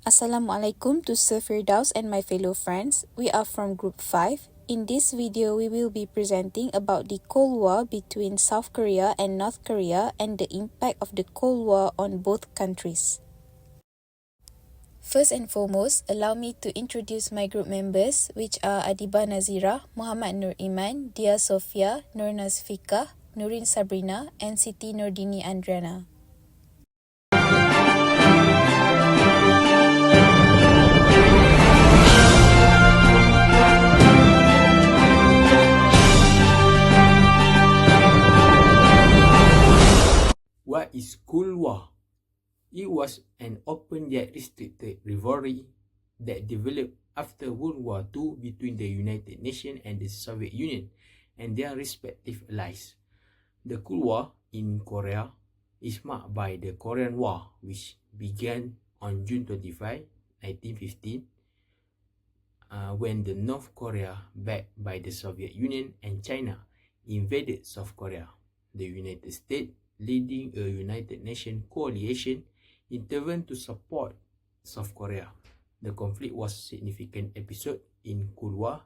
Assalamualaikum to Sir Firdaus and my fellow friends. We are from Group 5. In this video, we will be presenting about the Cold War between South Korea and North Korea and the impact of the Cold War on both countries. First and foremost, allow me to introduce my group members, which are Adiba Nazira, Muhammad Nur Iman, Dia Sofia, Nur Nazfika, Nurin Sabrina, and Siti Nurdini Andriana. What is Cold War? It was an open yet restricted rivalry that developed after World War II between the United Nations and the Soviet Union and their respective allies. The Cold War in Korea is marked by the Korean War, which began on June 25, 1915, when the North Korea, backed by the Soviet Union and China, invaded South Korea. The United States, leading a United Nations coalition, intervened to support South Korea. The conflict was a significant episode in Cold War,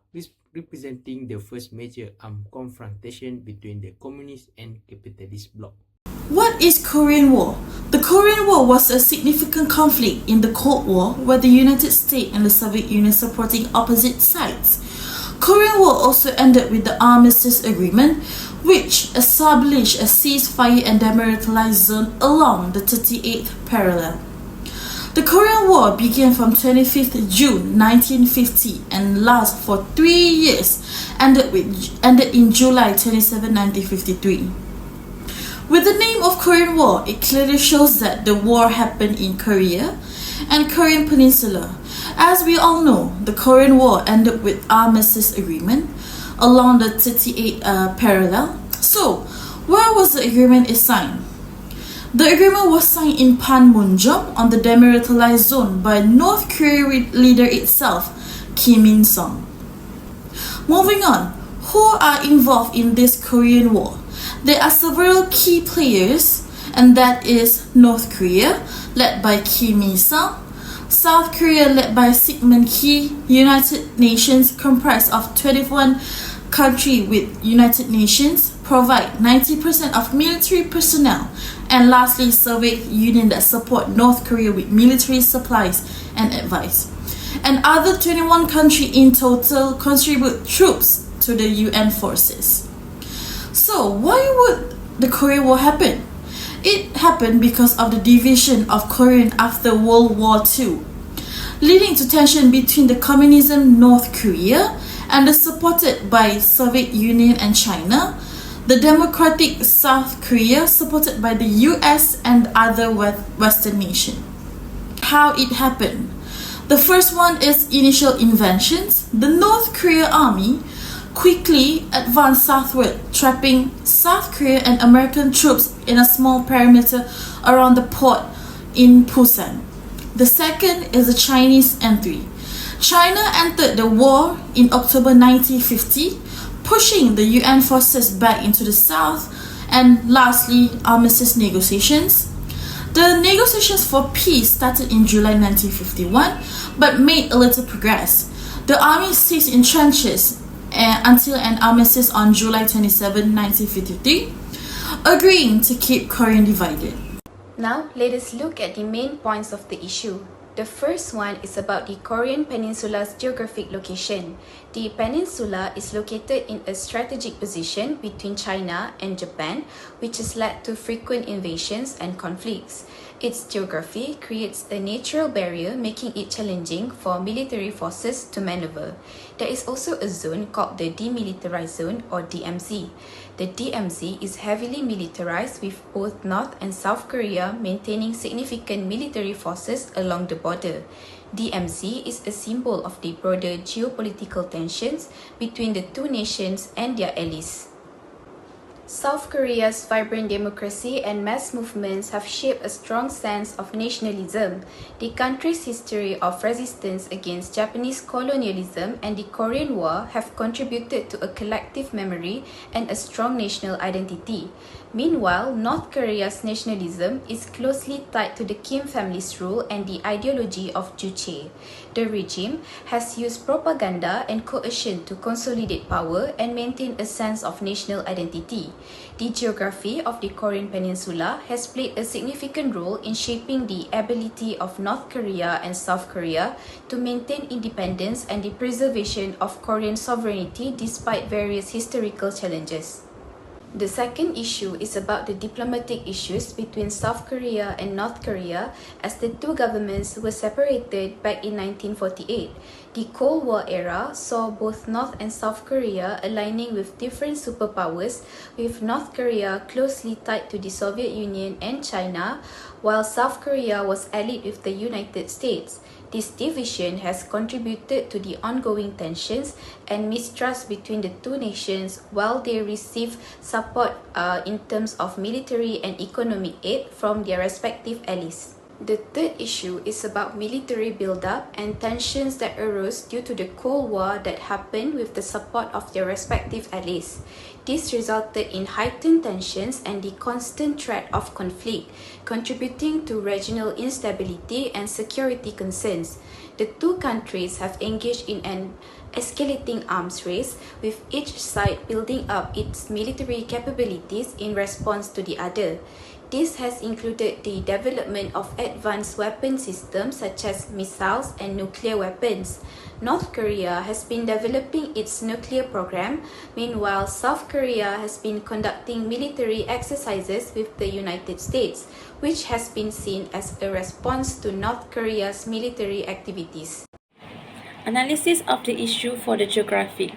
representing the first major armed confrontation between the communist and capitalist bloc. What is Korean War? The Korean War was a significant conflict in the Cold War where the United States and the Soviet Union supporting opposite sides. Korean War also ended with the Armistice Agreement, which established a ceasefire and demilitarized zone along the 38th parallel. The Korean War began from 25th June 1950 and lasted for 3 years, ended in July 27, 1953. With the name of Korean War, it clearly shows that the war happened in Korea and Korean Peninsula. As we all know, the Korean War ended with Armistice Agreement along the 38th parallel. So, where was the agreement signed? The agreement was signed in Panmunjom on the demilitarized zone by North Korea leader itself, Kim Il-sung. Moving on, who are involved in this Korean War? There are several key players, and that is North Korea, led by Kim Il-sung, South Korea led by Sigmund Key, United Nations comprised of 21 countries with United Nations, provide 90% of military personnel, and lastly Soviet Union that support North Korea with military supplies and advice. And other 21 countries in total contribute troops to the UN forces. So why would the Korean War happen? It happened because of the division of Korea after World War II, leading to tension between the communism North Korea and the supported by Soviet Union and China, the democratic South Korea supported by the US and other Western nations. How it happened? The first one is initial inventions. The North Korea army quickly advanced southward, trapping South Korea and American troops in a small perimeter around the port in Busan. The second is the Chinese entry. China entered the war in October 1950, pushing the UN forces back into the south. And lastly, armistice negotiations. The negotiations for peace started in July 1951, but made a little progress. The army stayed in trenches until an armistice on July 27, 1953, agreeing to keep Korea divided. Now, let us look at the main points of the issue. The first one is about the Korean Peninsula's geographic location. The peninsula is located in a strategic position between China and Japan, which has led to frequent invasions and conflicts. Its geography creates a natural barrier, making it challenging for military forces to maneuver. There is also a zone called the Demilitarized Zone or DMZ. The DMZ is heavily militarized with both North and South Korea maintaining significant military forces along the border. DMZ is a symbol of the broader geopolitical tensions between the two nations and their allies. South Korea's vibrant democracy and mass movements have shaped a strong sense of nationalism. The country's history of resistance against Japanese colonialism and the Korean War have contributed to a collective memory and a strong national identity. Meanwhile, North Korea's nationalism is closely tied to the Kim family's rule and the ideology of Juche. The regime has used propaganda and coercion to consolidate power and maintain a sense of national identity. The geography of the Korean Peninsula has played a significant role in shaping the ability of North Korea and South Korea to maintain independence and the preservation of Korean sovereignty despite various historical challenges. The second issue is about the diplomatic issues between South Korea and North Korea as the two governments were separated back in 1948. The Cold War era saw both North and South Korea aligning with different superpowers, with North Korea closely tied to the Soviet Union and China, while South Korea was allied with the United States. This division has contributed to the ongoing tensions and mistrust between the two nations while they receive support in terms of military and economic aid from their respective allies. The third issue is about military buildup and tensions that arose due to the Cold War that happened with the support of their respective allies. This resulted in heightened tensions and the constant threat of conflict, contributing to regional instability and security concerns. The two countries have engaged in an escalating arms race, with each side building up its military capabilities in response to the other. This has included the development of advanced weapon systems such as missiles and nuclear weapons. North Korea has been developing its nuclear program, meanwhile South Korea has been conducting military exercises with the United States, which has been seen as a response to North Korea's military activities. Analysis of the issue for the geography.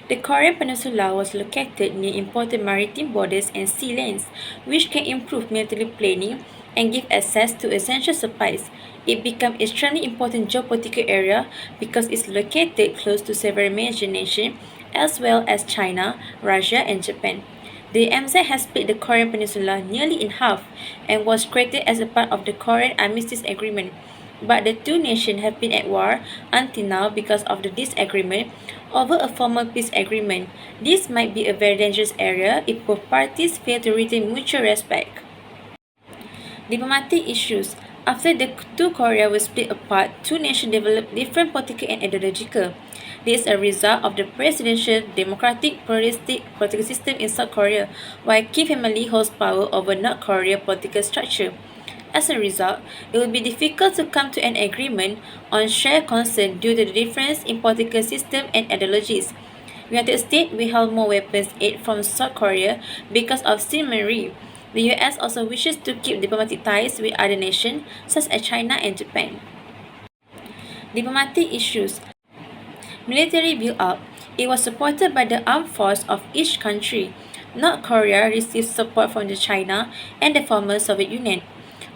The Korean Peninsula was located near important maritime borders and sea lanes, which can improve military planning and give access to essential supplies. It became an extremely important geopolitical area because it's located close to several major nations as well as China, Russia, and Japan. The MZ has split the Korean Peninsula nearly in half and was created as a part of the Korean Armistice Agreement. But the two nations have been at war until now because of the disagreement over a formal peace agreement. This might be a very dangerous area if both parties fail to retain mutual respect. Diplomatic issues. After the two Koreas were split apart, two nations developed different political and ideological. This is a result of the presidential, democratic, pluralistic political system in South Korea, while Kim family holds power over North Korea's political structure. As a result, it will be difficult to come to an agreement on shared concern due to the difference in political system and ideologies. The United States withheld more weapons aid from South Korea because of similarity. The US also wishes to keep diplomatic ties with other nations such as China and Japan. Diplomatic issues. Military build-up. It was supported by the armed force of each country. North Korea received support from China and the former Soviet Union,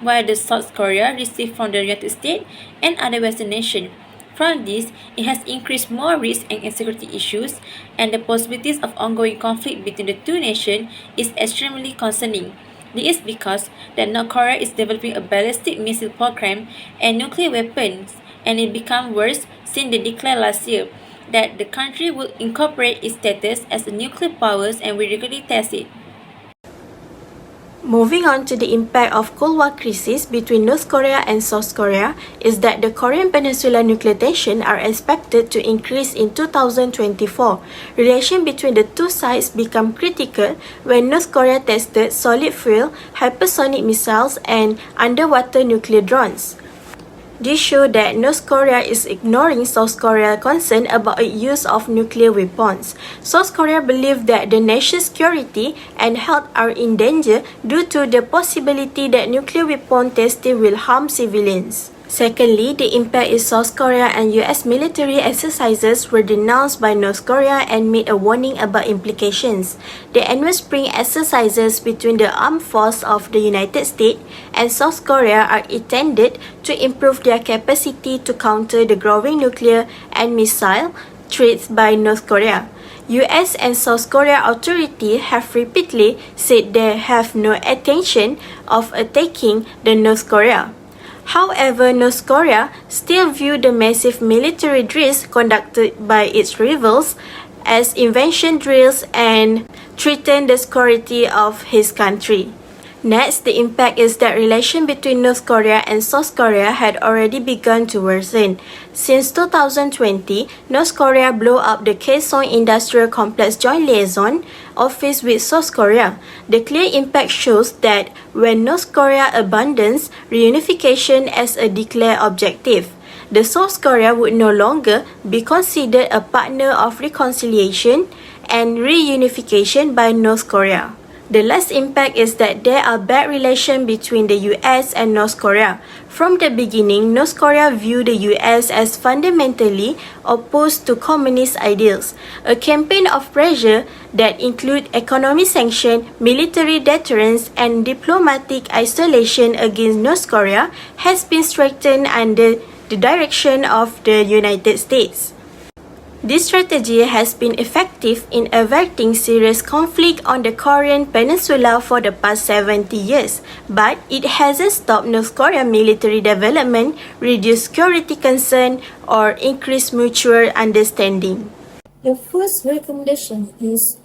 while the South Korea received from the United States and other Western nations. From this, it has increased more risk and insecurity issues, and the possibilities of ongoing conflict between the two nations is extremely concerning. This is because that North Korea is developing a ballistic missile program and nuclear weapons, and it became worse since they declared last year that the country will incorporate its status as a nuclear power and will regularly test it. Moving on to the impact of Cold War crisis between North Korea and South Korea is that the Korean Peninsula nuclear tensions are expected to increase in 2024. Relations between the two sides become critical when North Korea tested solid fuel, hypersonic missiles and underwater nuclear drones. This shows that North Korea is ignoring South Korea's concern about its use of nuclear weapons. South Korea believes that the nation's security and health are in danger due to the possibility that nuclear weapon testing will harm civilians. Secondly, the impact in South Korea and US military exercises were denounced by North Korea and made a warning about implications. The annual spring exercises between the armed forces of the United States and South Korea are intended to improve their capacity to counter the growing nuclear and missile threats by North Korea. US and South Korea authorities have repeatedly said they have no intention of attacking the North Korea. However, North Korea still view the massive military drills conducted by its rivals as invasion drills and threaten the security of his country. Next, the impact is that relations between North Korea and South Korea had already begun to worsen. Since 2020, North Korea blew up the Kaesong Industrial Complex Joint Liaison Office with South Korea. The clear impact shows that when North Korea abandons reunification as a declared objective, the South Korea would no longer be considered a partner of reconciliation and reunification by North Korea. The last impact is that there are bad relations between the US and North Korea. From the beginning, North Korea viewed the US as fundamentally opposed to communist ideals. A campaign of pressure that include economic sanctions, military deterrence, and diplomatic isolation against North Korea has been strengthened under the direction of the United States. This strategy has been effective in averting serious conflict on the Korean Peninsula for the past 70 years, but it hasn't stopped North Korean military development, reduced security concern, or increased mutual understanding. The first recommendation is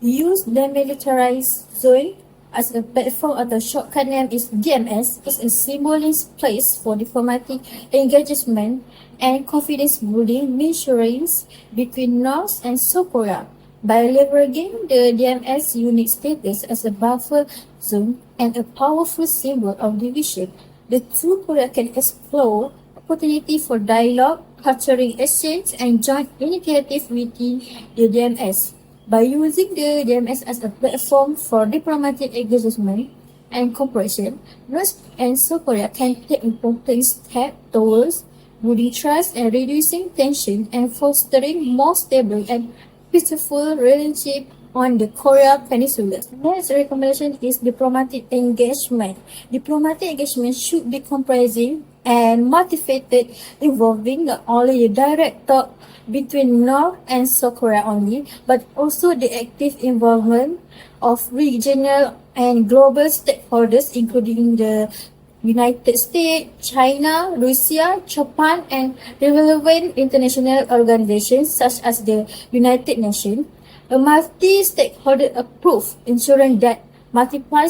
use demilitarized zone as a platform, or the shortcut name is DMS, is a symbolic place for diplomatic engagement and confidence building measures between North and South Korea. By leveraging the DMS unique status as a buffer zone and a powerful symbol of division, the two Koreas can explore opportunity for dialogue, cultural exchange, and joint initiative within the DMS. By using the DMS as a platform for diplomatic engagement and cooperation, North and South Korea can take important steps towards building trust and reducing tension and fostering more stable and peaceful relationship on the Korea Peninsula. Next recommendation is diplomatic engagement. Diplomatic engagement should be comprising and motivated, involving not only the direct talk between North and South Korea only, but also the active involvement of regional and global stakeholders, including the United States, China, Russia, Japan, and relevant international organizations such as the United Nations. A multi-stakeholder approach, ensuring that multiple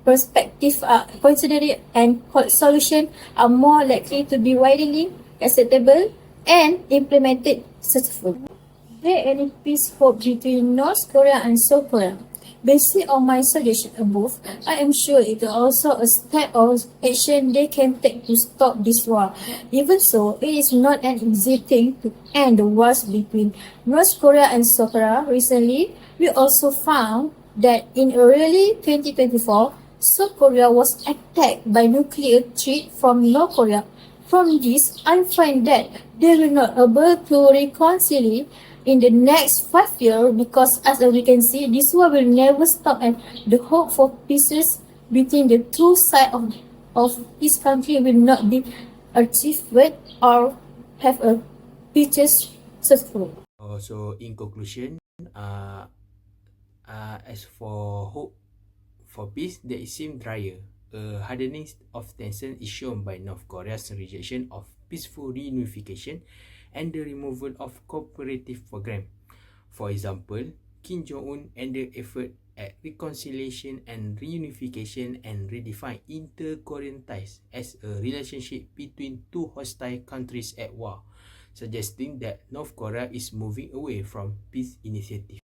perspectives are considered and solutions are more likely to be widely acceptable and implemented successfully. Is there any peace hope between North Korea and South Korea? Based on my suggestion above, I am sure it is also a step of action they can take to stop this war. Even so, it is not an easy thing to end the wars between North Korea and South Korea. Recently, we also found that in early 2024, South Korea was attacked by nuclear threat from North Korea. From this, I find that they will not able to reconcile in the next 5 years, because as we can see, this war will never stop, and the hope for peace between the two sides of this country will not be achieved or have a peace successful. So in conclusion, as for hope for peace, that it seems drier. A hardening of tension is shown by North Korea's rejection of peaceful reunification and the removal of cooperative program. For example, Kim Jong-un ended effort at reconciliation and reunification and redefined inter-Korean ties as a relationship between two hostile countries at war, suggesting that North Korea is moving away from peace initiative.